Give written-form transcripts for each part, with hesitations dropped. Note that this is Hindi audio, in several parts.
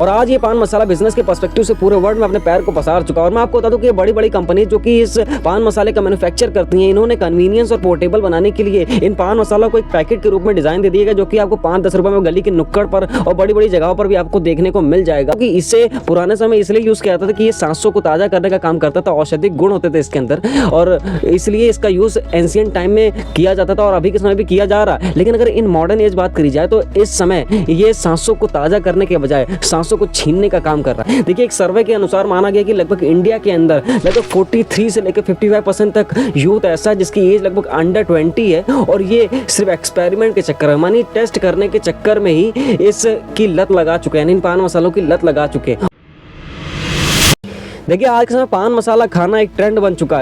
और आज ये पान मसाला बिजनेस के पर्सपेक्टिव से पूरे वर्ल्ड में अपने पैर को पसार चुका है। और मैं आपको बता दूं कि ये बड़ी बड़ी कंपनी जो कि इस पान मसाले का मैन्युफैक्चर करती हैं, इन्होंने कन्वीनियंस और पोर्टेबल बनाने के लिए इन पान मसाला को एक पैकेट के रूप में डिजाइन दे दिएगा, जो कि आपको 5-10 रुपए में गली के नुक्कड़ पर और बड़ी बड़ी जगहों पर भी आपको देखने को मिल जाएगा। कि इसे पुराने समय इसलिए यूज किया जाता था कि ये सांसों को ताजा करने का काम करता था, औषधिक गुण होते थे इसके अंदर, और इसलिए इसका यूज एंशिएंट टाइम में किया जाता था और अभी के समय भी किया जा रहा है। लेकिन अगर इन मॉडर्न एज बात करी जाए तो इस समय ये सांसों को ताजा करने के बजाय सांसों को छीनने का काम कर रहा है। देखिए, एक सर्वे के अनुसार माना गया कि लगभग इंडिया के अंदर लगभग 43 से लेकर 55% तक यूथ ऐसा जिसकी एज लगभग अंडर 20 है, और ये सिर्फ एक्सपेरिमेंट के चक्कर में, मानी टेस्ट करने के चक्कर में ही इसकी लत लगा चुके हैं, इन पान मसालों की लत लगा चुके हैं। देखिए, आज के समय पान मसाला खाना एक ट्रेंड बन चुका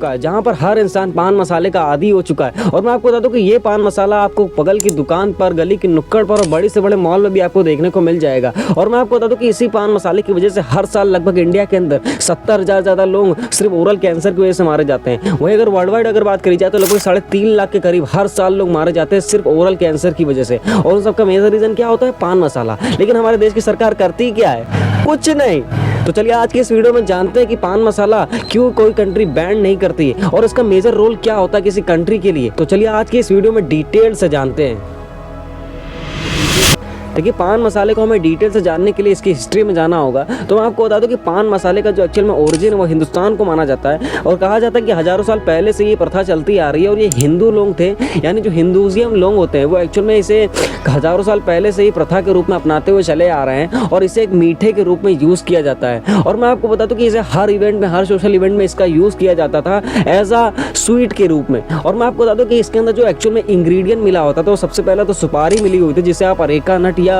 है, जहां पर हर इंसान पान मसाले का आदी हो चुका है। और मैं आपको बता दूं कि ये पान मसाला आपको बगल की दुकान पर, गली की नुक्कड़ पर और बड़े से बड़े मॉल में भी आपको देखने को मिल जाएगा। और मैं आपको बता दूं कि इसी पान मसाले की वजह से हर साल लगभग इंडिया के अंदर 70,000 ज्यादा लोग सिर्फ ओरल कैंसर की वजह से मारे जाते हैं। वहीं अगर वर्ल्ड वाइड अगर बात करी जाए तो लगभग 3.5 लाख के करीब हर साल लोग मारे जाते हैं सिर्फ ओरल कैंसर की वजह से। और उन सबका मेजर रीजन क्या होता है? पान मसाला। लेकिन हमारे देश की सरकार करती क्या है? कुछ नहीं। तो चलिए आज की इस वीडियो में जानते हैं कि पान मसाला क्यों कोई कंट्री बैन नहीं करती है और इसका मेजर रोल क्या होता है किसी कंट्री के लिए। तो चलिए आज की इस वीडियो में डिटेल से जानते हैं। देखिए, पान मसाले को हमें डिटेल से जानने के लिए इसकी हिस्ट्री में जाना होगा। तो मैं आपको बता दूं कि पान मसाले का जो एक्चुअल में ओरिजिन है वो हिंदुस्तान को माना जाता है, और कहा जाता है कि हजारों साल पहले से ये प्रथा चलती आ रही है। और ये हिंदू लोग थे, यानी जो हिंदुइज्म लोग होते हैं, वो एक्चुअल में इसे हजारों साल पहले से ही प्रथा के रूप में अपनाते हुए चले आ रहे हैं, और इसे एक मीठे के रूप में यूज़ किया जाता है। और मैं आपको बता दूं कि इसे हर इवेंट में, हर सोशल इवेंट में इसका यूज़ किया जाता था एज अ स्वीट के रूप में। और मैं आपको बता दूं कि इसके अंदर जो एक्चुअल में इंग्रेडिएंट मिला होता था, तो सबसे पहले तो सुपारी मिली हुई थी, जिसे आप अरेका नट या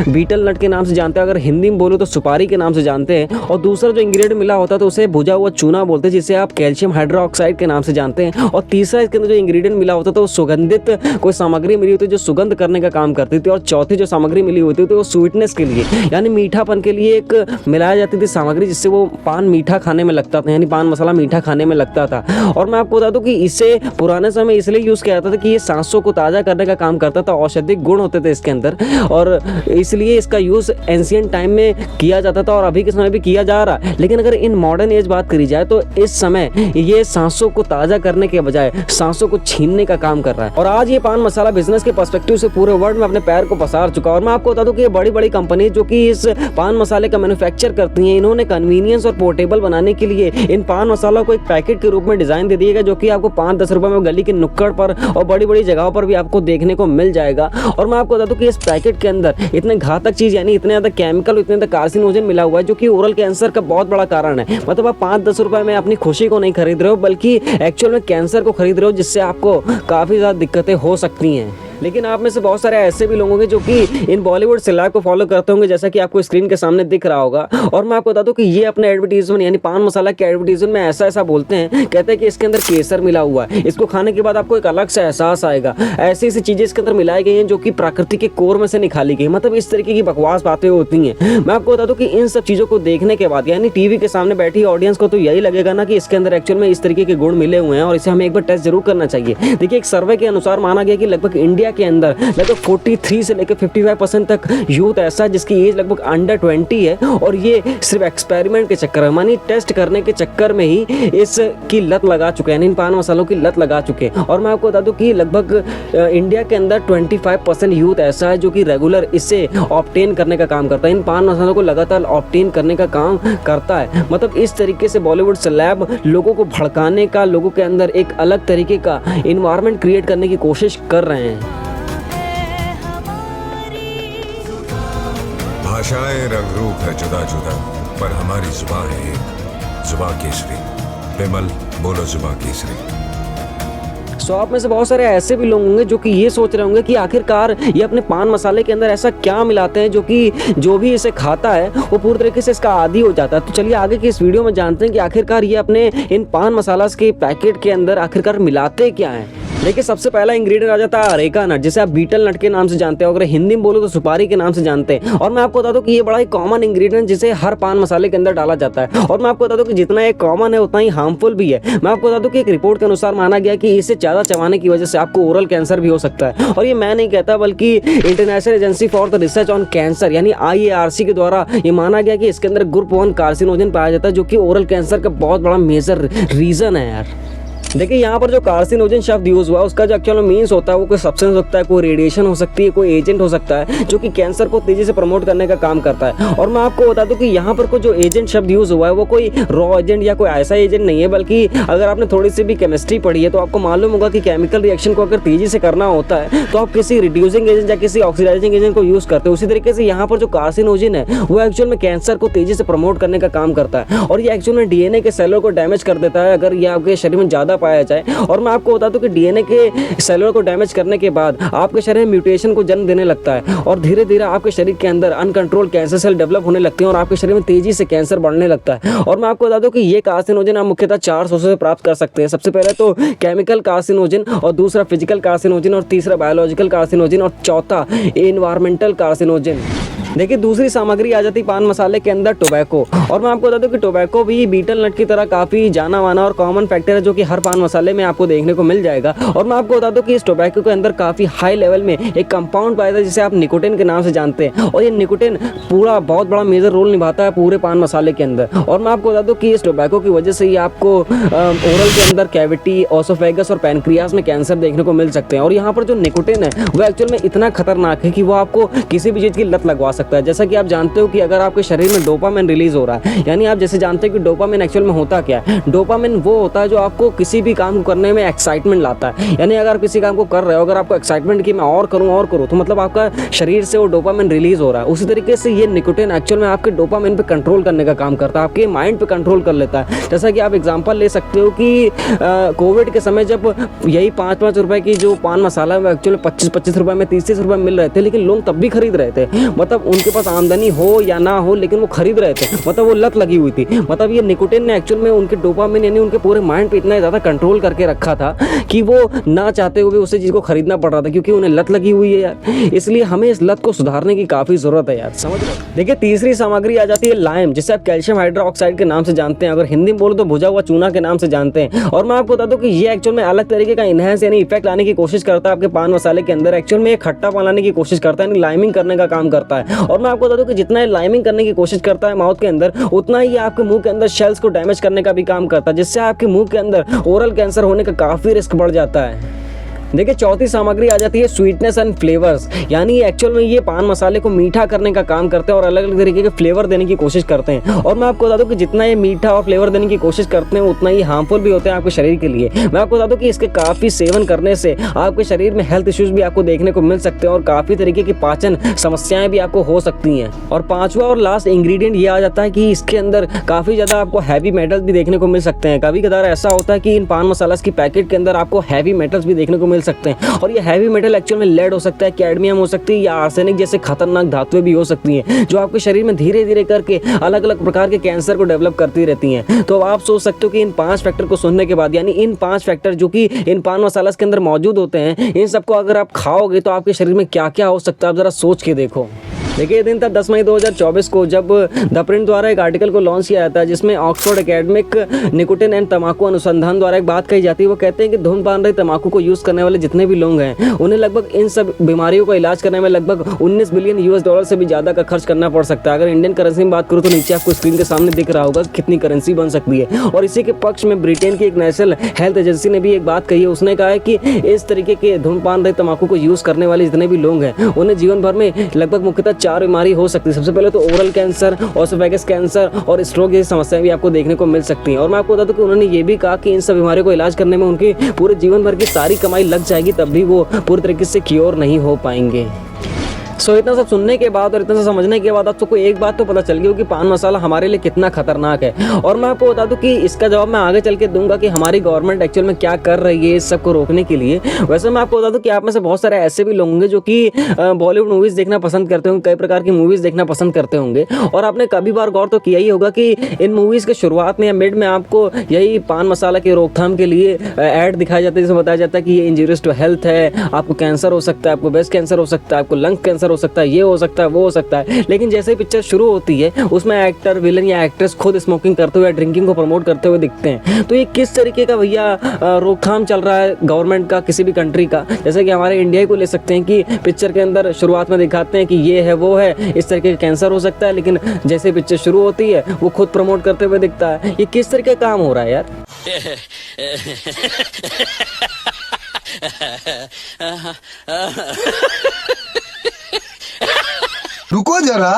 बीटल नट के नाम से जानते हैं, अगर हिंदी में बोलो तो सुपारी के नाम से जानते हैं। और दूसरा जो इंग्रेडिएंट मिला होता है तो उसे भुजा हुआ चूना बोलते हैं, जिसे आप कैल्शियम हाइड्रोक्साइड के नाम से जानते हैं। और तीसरा इसके अंदर जो इंग्रेडिएंट मिला होता था वो सुगंधित कोई सामग्री मिली होती है जो सुगंध करने का काम करती थी। और चौथी जो सामग्री मिली होती थी वो स्वीटनेस के लिए, यानी मीठापन के लिए एक मिलाया जाती थी सामग्री, जिससे वो पान मीठा खाने में लगता था, यानी पान मसाला मीठा खाने में लगता था। और मैं आपको बता दूं कि इसे पुराने समय इसलिए यूज किया जाता था कि ये सांसों को ताजा करने का काम करता था, औषधिक गुण होते थे इसके अंदर, और इसलिए इसका यूज एंशिएंट टाइम में किया जाता था और अभी के समय भी किया जा रहा है। लेकिन अगर इन मॉडर्न एज बात करी जाए तो इस समय ये सांसों को ताजा करने के बजाय सांसों को छीनने का काम कर रहा है। और आज ये पान मसाला बिजनेस के पर्सपेक्टिव से पूरे वर्ल्ड में अपने पैर को पसार चुका है। और मैं आपको बता दूं कि ये बड़ी बड़ी कंपनी जो कि इस पान मसाले का मैन्युफैक्चर करती हैं, इन्होंने कन्वीनियंस और पोर्टेबल बनाने के लिए इन पान मसाला को एक पैकेट के रूप में डिजाइन दे दिएगा, जो कि आपको 5-10 रुपए में गली के नुक्कड़ पर और बड़ी बड़ी जगहों पर भी आपको देखने को मिल जाएगा। और मैं आपको बता दूं कि इस पैकेट के अंदर इतने घातक चीज, यानी इतने ज़्यादा केमिकल, इतने ज़्यादा कार्सिनोजन मिला हुआ है, जो कि ओरल कैंसर का बहुत बड़ा कारण है। मतलब आप 5-10 रुपए में अपनी खुशी को नहीं खरीद रहे हो, बल्कि एक्चुअल में कैंसर को खरीद रहे हो, जिससे आपको काफ़ी ज़्यादा दिक्कतें हो सकती हैं। लेकिन आप में से बहुत सारे ऐसे भी लोग होंगे जो कि इन बॉलीवुड सेलेब को फॉलो करते होंगे, जैसा कि आपको स्क्रीन के सामने दिख रहा होगा। और मैं आपको बता दूं कि ये अपने एडवर्टीजमेंट, यानी पान मसाला के एडवर्टीजमेंट में ऐसा बोलते हैं, कहते हैं कि इसके अंदर केसर मिला हुआ है, इसको खाने के बाद आपको एक अलग सा एहसास आएगा। ऐसी चीजें इसके अंदर मिलाई गई हैं जो कि प्रकृति के कोर में से निकाली गई। मतलब इस तरीके की बकवास बातें होती हैं। मैं आपको बता दूं कि इन सब चीजों को देखने के बाद, यानी टीवी के सामने बैठी ऑडियंस को तो यही लगेगा ना कि इसके अंदर एक्चुअल में इस तरीके के गुण मिले हुए हैं और इसे हमें एक बार टेस्ट जरूर करना चाहिए। देखिए, एक सर्वे के अनुसार माना गया कि लगभग इंडिया के अंदर तो 43 से लेकर 55% तक यूथ ऐसा जिसकी एज लगभग अंडर 20 है, और ये सिर्फ एक्सपेरिमेंट के चक्कर में, मानी टेस्ट करने के चक्कर में ही इसकी लत लगा चुके हैं, इन पान मसालों की लत लगा चुके हैं। और मैं आपको बता दूं कि लगभग इंडिया के अंदर 25% यूथ ऐसा है जो कि रेगुलर इसे ऑब्टेन करने का काम करता है, इन पान मसालों को लगातार ऑब्टेन करने का काम करता है। मतलब इस तरीके से बॉलीवुड सेलेब लोगों को भड़काने का, लोगों के अंदर एक अलग तरीके का इन्वायरमेंट क्रिएट करने की कोशिश कर रहे हैं। भाषाएं रंग रूप है जुदा जुदा, पर हमारी जुबान है एक, जुबान केसरी। विमल बोलो जुबान केसरी। सो आप में से बहुत सारे ऐसे भी लोग होंगे जो कि ये सोच रहे होंगे कि आखिरकार ये अपने पान मसाले के अंदर ऐसा क्या मिलाते हैं जो कि जो भी इसे खाता है वो पूरी तरीके से इसका आदी हो जाता है। तो चलिए आगे की इस वीडियो में जानते हैं कि आखिरकार ये अपने इन पान मसाला के पैकेट के अंदर आखिरकार मिलाते क्या हैं। देखिए सबसे पहला इंग्रेडिएंट आ जाता है अरेका नट, जिसे आप बीटल नट के नाम से जानते हो, अगर हिंदी में बोलो तो सुपारी के नाम से जानते हैं। और मैं आपको बता दूं कि ये बड़ा ही कॉमन इंग्रेडिएंट जिसे हर पान मसाले के अंदर डाला जाता है। और मैं आपको बता दूं कि जितना ये कॉमन है उतना ही हार्मफुल भी है। मैं आपको बता दूं कि एक रिपोर्ट के अनुसार माना गया कि इसे ज़्यादा चबाने की वजह से आपको ओरल कैंसर भी हो सकता है। और ये मैं नहीं कहता बल्कि international agency for the research on cancer यानी IARC के द्वारा ये माना गया कि इसके अंदर ग्रुप 1 कार्सिनोजन पाया जाता है, जो कि ओरल कैंसर का बहुत बड़ा मेजर रीज़न है यार। देखिए यहाँ पर जो कार्सिनोजन शब्द यूज हुआ उसका जो एक्चुअल में मीन्स होता है वो कोई सब्सटेंस हो सकता है, कोई रेडिएशन हो सकती है, कोई एजेंट हो सकता है जो कि कैंसर को तेजी से प्रमोट करने का काम करता है। और मैं आपको बता दूं कि यहाँ पर कोई जो एजेंट शब्द यूज हुआ है वो कोई रॉ एजेंट या कोई ऐसा एजेंट नहीं है, बल्कि अगर आपने थोड़ी सी भी केमिस्ट्री पढ़ी है तो आपको मालूम होगा कि केमिकल रिएक्शन को अगर तेजी से करना होता है तो आप किसी रिड्यूसिंग एजेंट या किसी ऑक्सीडाइजिंग एजेंट को यूज करते हो। उसी तरीके से यहाँ पर जो कार्सिनोजन है वो एक्चुअल में कैंसर को तेजी से प्रमोट करने का काम करता है और ये एक्चुअल में DNA के सेलों को डैमेज कर देता है अगर ये आपके शरीर में ज़्यादा पाया जाए। और मैं आपको बता दूं कि DNA के सेलुलर को डैमेज करने के बाद आपके शरीर में म्यूटेशन को जन्म देने लगता है और धीरे धीरे आपके शरीर के अंदर अनकंट्रोल कैंसर सेल डेवलप होने लगते हैं और आपके शरीर में तेजी से कैंसर बढ़ने लगता है। और मैं आपको बता दूं कि ये कार्सिनोजन आप मुख्यतः 4 सोर्सों से प्राप्त कर सकते हैं। सबसे पहले तो केमिकल कार्सिनोजन, और दूसरा फिजिकल कार्सिनोजन, और तीसरा बायोलॉजिकल कार्सिनोजन, और चौथा एनवायरमेंटल कार्सिनोजन। देखिए दूसरी सामग्री आ जाती है पान मसाले के अंदर टोबैको। और मैं आपको बता दूं कि टोबैको भी बीटल नट की तरह काफ़ी जाना माना और कॉमन फैक्टर है जो कि हर पान मसाले में आपको देखने को मिल जाएगा। और मैं आपको बता दूं कि इस टोबैको के अंदर काफ़ी हाई लेवल में एक कंपाउंड पाया जाता है जिसे आप निकोटिन के नाम से जानते हैं और ये निकोटिन पूरा बहुत बड़ा मेजर रोल निभाता है पूरे पान मसाले के अंदर। और मैं आपको बता दूं कि इस टोबैको की वजह से ही आपको ओरल के अंदर कैविटी, ओसोफेगस और पैनक्रियास में कैंसर देखने को मिल सकते हैं। और यहाँ पर जो निकोटिन है वो एक्चुअल में इतना खतरनाक है कि वो आपको किसी भी चीज़ की लत लगवा सकता है। जैसा कि आप जानते हो कि अगर आपके शरीर में डोपामिन रिलीज हो रहा है, यानी आप जैसे जानते हो कि डोपामिन एक्चुअल में होता क्या है। डोपामिन वो होता है जो आपको किसी भी काम को करने में एक्साइटमेंट लाता है। यानी अगर आप किसी काम को कर रहे हो, अगर आपको एक्साइटमेंट की मैं और करूँ तो मतलब आपका शरीर से वो डोपामिन रिलीज हो रहा है। उसी तरीके से ये निकोटिन एक्चुअल में आपके डोपामिन पे कंट्रोल करने का काम करता है, आपके माइंड पे कंट्रोल कर लेता है। जैसा कि आप एग्जांपल ले सकते हो कि कोविड के समय जब यही 5-5 रुपए की जो पान मसाला है एक्चुअली 25-25 रुपए में 30-30 रुपए मिल रहे थे, लेकिन लोग तब भी खरीद रहे थे। मतलब उनके पास आमदनी हो या ना हो लेकिन वो खरीद रहे थे, मतलब वो लत लगी हुई थी। मतलब ये निकोटिन ने एक्चुअल में उनके डोपामिन यानी उनके पूरे माइंड पे इतना ज़्यादा कंट्रोल करके रखा था कि वो ना चाहते हुए उस चीज़ को खरीदना पड़ रहा था क्योंकि उन्हें लत लगी हुई है यार। इसलिए हमें इस लत को सुधारने की काफ़ी ज़रूरत है यार, समझ रहे हो। देखिए तीसरी सामग्री आ जाती है लाइम, जिसे आप कैल्शियम हाइड्रोक्साइड के नाम से जानते हैं, अगर हिंदी में बोलो तो भुजा हुआ चूना के नाम से जानते हैं। और मैं आपको बता दूं कि ये एक्चुअल में अलग तरीके का इनहेंस यानी इफेक्ट लाने की कोशिश करता है आपके पान मसाले के अंदर। एक्चुअल में ये खट्टापन लाने की कोशिश करता है, यानी लाइमिंग करने का काम करता है। और मैं आपको बता दूं कि जितना लाइमिंग करने की कोशिश करता है माउथ के अंदर, उतना ही आपके मुंह के अंदर शेल्स को डैमेज करने का भी काम करता है, जिससे आपके मुंह के अंदर ओरल कैंसर होने का काफ़ी रिस्क बढ़ जाता है। देखिए चौथी सामग्री आ जाती है स्वीटनेस एंड फ्लेवर्स, यानी एक्चुअल में ये पान मसाले को मीठा करने का काम करते हैं और अलग अलग तरीके के फ्लेवर देने की कोशिश करते हैं। और मैं आपको बता दूं कि जितना ये मीठा और फ्लेवर देने की कोशिश करते हैं उतना ही हार्मफुल भी होते हैं आपके शरीर के लिए। मैं आपको बता दूं कि इसके काफ़ी सेवन करने से आपके शरीर में हेल्थ इश्यूज भी आपको देखने को मिल सकते हैं और काफ़ी तरीके की पाचन समस्याएं भी आपको हो सकती हैं। और पांचवा और लास्ट इंग्रेडिएंट ये आ जाता है कि इसके अंदर काफ़ी ज़्यादा आपको हैवी मेटल्स भी देखने को मिल सकते हैं। कभी कदार ऐसा होता है कि इन पान मसालास की पैकेट के अंदर आपको हैवी मेटल्स भी देखने को मिल सकते हैं और हैवी मेटल एक्चुअल में लेड हो सकता है, कैडमियम हो सकती है या आर्सेनिक जैसे खतरनाक धातुएं भी हो सकती हैं जो आपके शरीर में धीरे धीरे करके अलग अलग प्रकार के कैंसर को डेवलप करती रहती हैं। तो आप सोच सकते हो कि इन 5 फैक्टर को सुनने के बाद, यानी इन 5 फैक्टर जो कि इन पान मसाला के अंदर मौजूद होते हैं, इन सबको अगर आप खाओगे तो आपके शरीर में क्या क्या हो सकता है आप जरा सोच के देखो। देखिए ये दिन था 10 मई 2024 को जब द प्रिंट द्वारा एक आर्टिकल को लॉन्च किया जाता है जिसमें ऑक्सफोर्ड एकेडमिक निकोटिन एंड तंबाकू अनुसंधान द्वारा एक बात कही जाती है। वो कहते हैं कि धूम्रपान रहित तंबाकू को यूज़ करने वाले जितने भी लोग हैं उन्हें लगभग इन सब बीमारियों का इलाज करने में लगभग 19 बिलियन US$ से भी ज़्यादा का खर्च करना पड़ सकता है। अगर इंडियन करेंसी में बात करूँ तो नीचे आपको स्क्रीन के सामने दिख रहा होगा कितनी करेंसी बन सकती है। और इसी के पक्ष में ब्रिटेन की एक नेशनल हेल्थ एजेंसी ने भी एक बात कही है। उसने कहा है कि इस तरीके के धूम्रपान रहित तंबाकू को यूज़ करने वाले जितने भी लोग हैं उन्हें जीवन भर में लगभग मुख्यतः 4 बीमारी हो सकती है। सबसे पहले तो ओरल कैंसर, ओसोफेगस कैंसर और स्ट्रोक जैसी समस्याएं भी आपको देखने को मिल सकती हैं। और मैं आपको बता दूं कि उन्होंने ये भी कहा कि इन सब बीमारियों को इलाज करने में उनकी पूरे जीवन भर की सारी कमाई लग जाएगी तब भी वो पूरी तरीके से क्योर नहीं हो पाएंगे। सो इतना सब सुनने के बाद और इतना सब समझने के बाद आप सबको एक बात तो पता चल गई हो कि पान मसाला हमारे लिए कितना खतरनाक है। और मैं आपको बता दूं कि इसका जवाब मैं आगे चल के दूंगा कि हमारी गवर्नमेंट एक्चुअल में क्या कर रही है इस सब को रोकने के लिए। वैसे मैं आपको बता दूं कि आप में से बहुत सारे ऐसे भी लोग होंगे जो कि बॉलीवुड मूवीज़ देखना पसंद करते होंगे, कई प्रकार की मूवीज़ देखना पसंद करते होंगे। और आपने कभी बार गौर तो किया ही होगा कि इन मूवीज़ के शुरुआत में या मिड में आपको यही पान मसाला की रोकथाम के लिए ऐड दिखाया जाता है, जिसमें बताया जाता है कि ये इंजूरियस टू हेल्थ है, आपको कैंसर हो सकता है, आपको ब्रेस्ट कैंसर हो सकता है, आपको लंग कैंसर हो सकता है, ये हो सकता है, वो हो सकता है। लेकिन जैसे ही पिक्चर शुरू होती है उसमें एक्टर, विलन या एक्ट्रेस खुद स्मोकिंग करते हुए, ड्रिंकिंग को प्रमोट करते हुए दिखते हैं। तो ये किस तरीके का भैया रोकथाम चल रहा है गवर्नमेंट का किसी भी कंट्री का। जैसे कि हमारे इंडिया को ले सकते हैं कि पिक्चर के अंदर शुरुआत में दिखाते हैं कि ये है, वो है, इस तरीके का कैंसर हो सकता है, लेकिन जैसे पिक्चर शुरू होती है वो खुद प्रमोट करते हुए दिखता है। ये किस तरीके का काम हो रहा है यार। रुको जरा,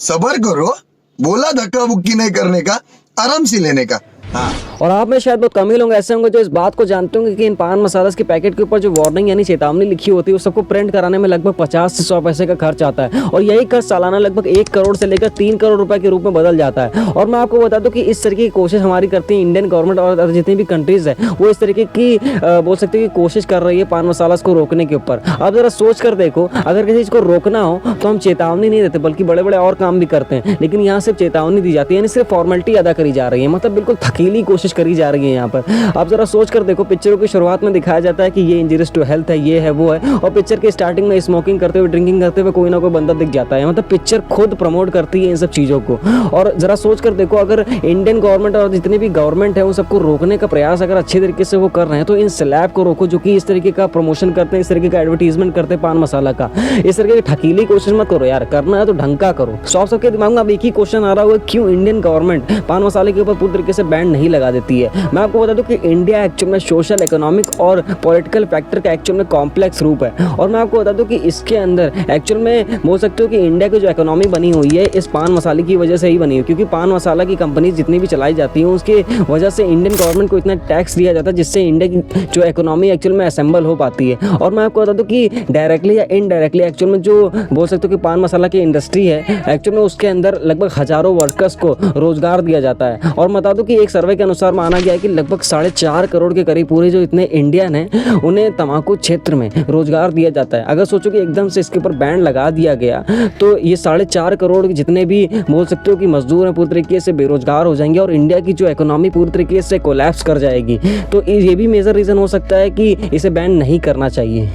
सबर करो, बोला धक्का बुक्की नहीं करने का, आराम से लेने का। हाँ। और आप में शायद बहुत कम ही लोग ऐसे होंगे जो इस बात को जानते होंगे कि इन पान मसाला के पैकेट के ऊपर जो वार्निंग यानी चेतावनी लिखी होती है उस सबको प्रिंट कराने में लगभग 50 से 100 पैसे का खर्च आता है। और यही खर्च सालाना लगभग 1 करोड़ से लेकर 3 करोड़ रुपए के रूप में बदल जाता है। और मैं आपको बता दूं कि इस तरीके की कोशिश हमारी करती है इंडियन गवर्नमेंट और जितनी भी कंट्रीज है वो इस तरीके की बोल सकते हैं कि कोशिश कर रही है पान मसाला को रोकने के ऊपर। आप जरा सोच कर देखो, अगर किसी चीज़ को रोकना हो तो हम चेतावनी नहीं देते बल्कि बड़े बड़े और काम भी करते हैं, लेकिन यहाँ सिर्फ चेतावनी दी जाती है, यानी सिर्फ फॉर्मेलिटी अदा करी जा रही है। मतलब बिल्कुल थकीली कोशिश करी जा रही है यहाँ पर। आप जरा सोच कर देखो, पिक्चरों की शुरुआत में दिखाया जाता है कि ये इंजूरियस टू हेल्थ है, ये है, वो है, और पिक्चर के स्टार्टिंग में स्मोकिंग करते हुए, ड्रिंकिंग करते हुए कोई ना कोई बंदा दिख जाता है। मतलब पिक्चर खुद प्रमोट करती है इन सब चीज़ों को। और जरा सोच कर देखो, अगर इंडियन गवर्नमेंट और जितनी भी गवर्नमेंट है उन सबको रोकने का प्रयास अगर अच्छे तरीके से वो कर रहे हैं तो इन स्लैब को रोको जो कि इस तरीके का प्रमोशन करते हैं, इस तरीके का एडवर्टीजमेंट करते हैं पान मसाला का। इस तरीके की ठकीली कोशिश मत करो यार, करना है तो ढंग का करो। सबके दिमाग में अब एक ही क्वेश्चन आ रहा होगा, क्यों इंडियन गवर्नमेंट पान मसाले के ऊपर पूरी तरीके से बैन नहीं लगा देती है। मैं आपको बता दूं कि इंडिया एक्चुअल में सोशल, इकोनॉमिक और पॉलिटिकल फैक्टर का एक्चुअल में कॉम्प्लेक्स रूप है। और मैं आपको बता दूं कि इसके अंदर एक्चुअल में बोल सकते हो कि इंडिया की जो इकोनॉमी बनी हुई है इस पान मसाले की वजह से ही बनी हुई, क्योंकि पान मसाला की कंपनी जितनी भी चलाई जाती हैं उसकी वजह से इंडियन गवर्नमेंट को इतना टैक्स दिया जाता है जिससे इंडिया की जो इकोनॉमी एक्चुअल में असेंबल हो पाती है। और मैं आपको बता दूं कि डायरेक्टली या इनडायरेक्टली एक्चुअल में जो बोल सकते हो कि पान मसाला की इंडस्ट्री है एक्चुअल में उसके अंदर लगभग हजारों वर्कर्स को रोजगार दिया जाता है। और मैं बता दूं कि एक सर्वे के अनुसार माना गया है कि लगभग 4.5 करोड़ के करीब पूरे जो इतने इंडियन हैं उन्हें तंबाकू क्षेत्र में रोजगार दिया जाता है। अगर सोचो कि एकदम से इसके ऊपर बैन लगा दिया गया तो ये 4.5 करोड़ जितने भी बोल सकते हो कि मजदूर हैं पूरी तरीके से बेरोजगार हो जाएंगे और इंडिया की जो इकोनॉमी पूरी तरीके से कोलैप्स कर जाएगी। तो ये भी मेजर रीज़न हो सकता है कि इसे बैन नहीं करना चाहिए।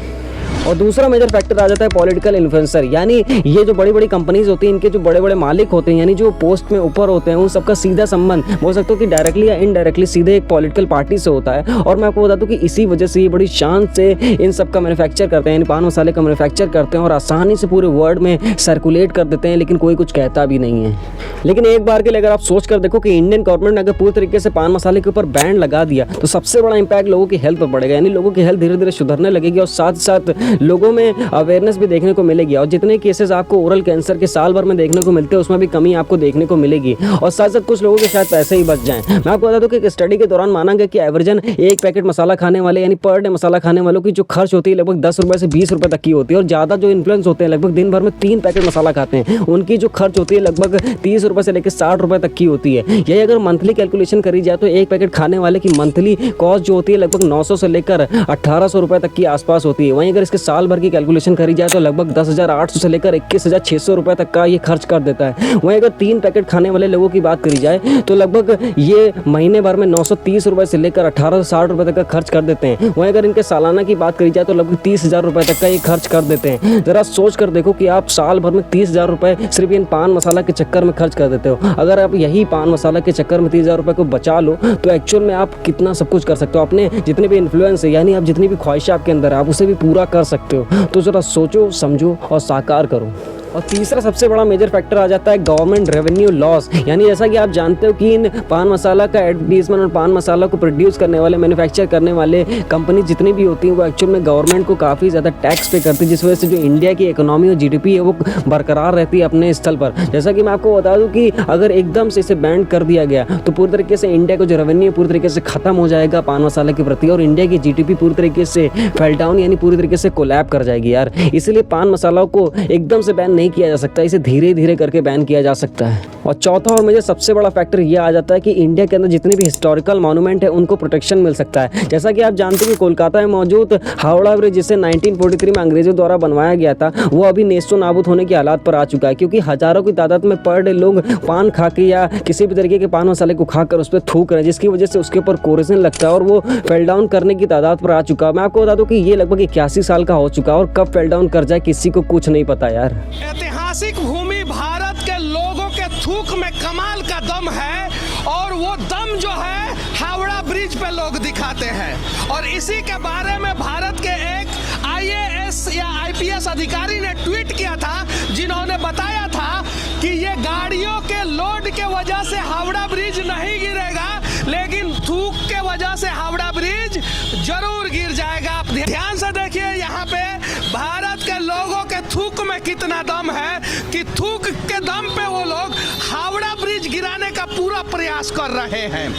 और दूसरा मेजर फैक्टर आ जाता है पॉलिटिकल इन्फ्लुएंसर, यानी ये जो बड़ी बड़ी कंपनीज होती हैं इनके जो बड़े बड़े मालिक होते हैं यानी जो पोस्ट में ऊपर होते हैं उन सबका सीधा संबंध बोल सकते हो कि डायरेक्टली या इनडायरेक्टली सीधे एक पॉलिटिकल पार्टी से होता है। और मैं आपको बता दूं कि इसी वजह से ये बड़ी शान से इन सब का मैन्युफैक्चर करते हैं, यानी पान मसाले का मैन्युफैक्चर करते हैं और आसानी से पूरे वर्ल्ड में सर्कुलेट कर देते हैं, लेकिन कोई कुछ कहता भी नहीं है। लेकिन एक बार के लिए अगर आप सोच कर देखो कि इंडियन गवर्नमेंट ने अगर पूरी तरीके से पान मसाले के ऊपर बैन लगा दिया तो सबसे बड़ा इंपैक्ट लोगों की हेल्थ पर पड़ेगा, यानी लोगों की हेल्थ धीरे धीरे सुधरने लगेगी और साथ साथ लोगों में अवेयरनेस भी देखने को मिलेगी। और जितने केसेस आपको ओरल कैंसर के साल भर में देखने को मिलते हैं उसमें भी कमी आपको देखने को मिलेगी और साथ साथ कुछ लोगों के शायद पैसे ही बच जाएं। मैं आपको बता दूं कि एक स्टडी के दौरान माना गया कि एवरेजन एक पैकेट मसाला खाने वाले यानी पर डे मसाला खाने वालों की जो खर्च होती है लगभग 10 रुपये से 20 रुपये तक की होती है। और ज़्यादा जो इन्फ्लुएंस होते हैं लगभग दिन भर में 3 पैकेट मसाला खाते हैं उनकी जो खर्च होती है लगभग 30 रुपये से लेकर 60 रुपये तक की होती है। यही अगर मंथली कैलकुलेशन करी जाए तो एक पैकेट खाने वाले की मंथली कॉस्ट जो होती है लगभग 900 से लेकर 1800 रुपये तक की आसपास होती है। वहीं अगर इसके साल भर की कैलकुलेशन करी जाए तो लगभग 10,800 से लेकर 21,600 रुपये तक का ये खर्च कर देता है। वहीं अगर 3 पैकेट खाने वाले लोगों की बात करी जाए तो लगभग ये महीने भर में 930 रुपये से लेकर 1860 रुपये तक का खर्च कर देते हैं। वहीं अगर इनके सालाना की बात करी जाए तो लगभग 30,000 रुपये तक का ये खर्च कर देते हैं। जरा सोच कर देखो कि आप साल भर में 30,000 रुपये सिर्फ इन पान मसाला के चक्कर में खर्च कर देते हो। अगर आप यही पान मसाला के चक्कर में 30,000 रुपये को बचा लो तो एक्चुअल में आप कितना सब कुछ कर सकते हो। अपने जितने भी इन्फ्लुएंस है यानी आप जितनी भी ख्वाहिश आपके अंदर है आप उसे भी पूरा कर सकते हो। तो जरा सोचो, समझो और साकार करो। और तीसरा सबसे बड़ा मेजर फैक्टर आ जाता है गवर्नमेंट रेवेन्यू लॉस। यानी जैसा कि आप जानते हो कि इन पान मसाला का एडवर्टीजमेंट और पान मसाला को प्रोड्यूस करने वाले, मैन्युफैक्चर करने वाले कंपनी जितनी भी होती हैं वो एक्चुअल में गवर्नमेंट को काफ़ी ज़्यादा टैक्स पे करती है, जिस वजह से जो इंडिया की इकोनॉमी और जीडीपी है वो बरकरार रहती है अपने स्थल पर। जैसा कि मैं आपको बता दूं कि अगर एकदम से इसे बैन कर दिया गया तो पूरी तरीके से इंडिया का जो रेवेन्यू पूरी तरीके से खत्म हो जाएगा पान मसाला के प्रति, और इंडिया की जीडीपी पूरी तरीके से फेल डाउन यानी पूरी तरीके से कोलैप कर जाएगी यार। इसलिए पान मसाला को एकदम से बैन नहीं किया जा सकता, इसे धीरे धीरे करके बैन किया जा सकता है। और चौथा और मुझे सबसे बड़ा फैक्टर यह आ जाता है कि इंडिया के अंदर जितने भी हिस्टोरिकल मॉन्यूमेंट है उनको प्रोटेक्शन मिल सकता है। जैसा कि आप जानते हैं कि कोलकाता में मौजूद हावड़ा ब्रिज, जिसे 1943 में अंग्रेजों द्वारा बनवाया गया था, वो अभी नेस्तो नाबूद होने की हालात पर आ चुका है, क्योंकि हजारों की तादाद में पर डे लोग पान खा के या किसी भी तरीके के पान मसाले को खाकर उस पर थूक रहे हैं, जिसकी वजह से उसके ऊपर कोरेजन लगता है और वो फेल डाउन करने की तादाद पर आ चुका है। मैं आपको बता दूं कि ये लगभग 81 साल का हो चुका है और कब फेल डाउन कर जाए किसी को कुछ नहीं पता यार। ऐतिहासिक भूमि भारत के लोगों के थूक में कमाल का दम है, और वो दम जो है हावड़ा ब्रिज पे लोग दिखाते हैं। और इसी के बारे में भारत के एक IAS या IPS अधिकारी ने ट्वीट किया था, जिन्होंने बताया था कि ये गाड़ियों के लोड के वजह से हावड़ा ब्रिज नहीं गिरेगा, लेकिन थूक के वजह से हावड़ा ब्रिज जरूर गिर जाएगा। आप ध्यान से देखिए यहाँ पे भारत के लोगों के थूक में कितना दम है कि थूक के दम पे वो लोग हावड़ा ब्रिज गिराने का पूरा प्रयास कर रहे हैं।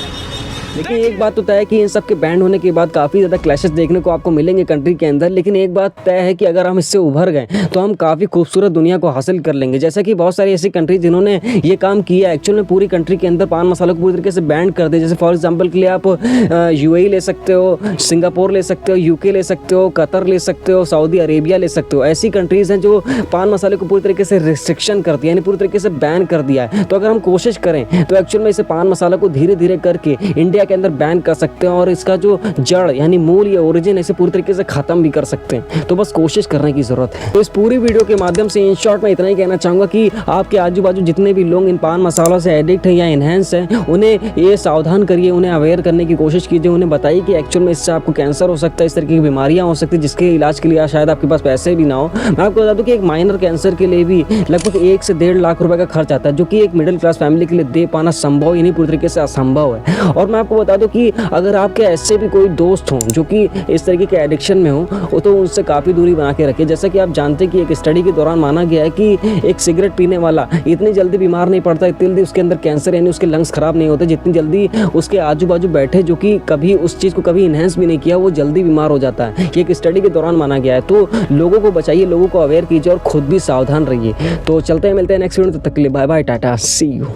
लेकिन एक बात तो तय है कि इन सब के बैंड होने के बाद काफ़ी ज़्यादा क्लैशेस देखने को आपको मिलेंगे कंट्री के अंदर, लेकिन एक बात तय है कि अगर हम इससे उभर गए तो हम काफ़ी खूबसूरत दुनिया को हासिल कर लेंगे। जैसा कि बहुत सारी ऐसी कंट्री जिन्होंने ये काम किया एक्चुअल में पूरी कंट्री के अंदर पान मसालों को पूरी तरीके से बैंड कर दे। जैसे फॉर एग्जाम्पल के लिए आप UAE ले सकते हो, सिंगापुर ले सकते हो, UK ले सकते हो, कतर ले सकते हो, सऊदी अरेबिया ले सकते हो। ऐसी कंट्रीज़ हैं जो पान मसाले को पूरी तरीके से रिस्ट्रिक्शन कर दिया, यानी पूरी तरीके से बैन कर दिया है। तो अगर हम कोशिश करें तो एक्चुअल में इसे पान मसाला को धीरे धीरे करके इंडिया के अंदर बैन कर सकते हैं और इसका जो जड़ यानी मूल या ओरिजिन इसे पूरी तरीके से खत्म भी कर सकते हैं। तो बस कोशिश करने की जरूरत है। तो इस पूरी वीडियो के माध्यम से इन शॉर्ट में इतना ही कहना चाहूंगा कि आपके आजू बाजू जितने भी लोग इन पान मसालों से एडिक्ट हैं या इनहेंस हैं, उन्हें ये सावधान करिए, उन्हें अवेयर करने की कोशिश कीजिए, उन्हें बताइए कि एक्चुअल में इससे आपको कैंसर हो सकता है, इस तरह की बीमारियां हो सकती है जिसके इलाज के लिए शायद आपके पास पैसे भी ना हो। मैं आपको बता दूं कि एक माइनर कैंसर के लिए भी लगभग 1 से 1.5 लाख रुपए का खर्च आता है, जो कि एक मिडिल क्लास फैमिली के लिए दे पाना संभव यानी पूरी तरीके से असंभव है। और मैं आपको बता दूं कि अगर आपके ऐसे भी कोई दोस्त हों जो कि इस तरीके के एडिक्शन में हो तो उनसे काफ़ी दूरी बना के रखिए। जैसा कि आप जानते हैं कि एक स्टडी के दौरान माना गया है कि एक सिगरेट पीने वाला इतनी जल्दी बीमार नहीं पड़ता, इतनी जल्दी उसके अंदर कैंसर यानी उसके लंग्स खराब नहीं होते, जितनी जल्दी उसके आजू बाजू बैठे जो कि कभी उस चीज़ को कभी इन्हेंस भी नहीं किया वो जल्दी बीमार हो जाता है। ये एक स्टडी के दौरान माना गया है। तो लोगों को बचाइए, लोगों को अवेयर कीजिए और खुद भी सावधान रहिए। तो चलते हैं, मिलते हैं नेक्स्ट वीडियो, तब तक के लिए bye bye, ta-ta, see you.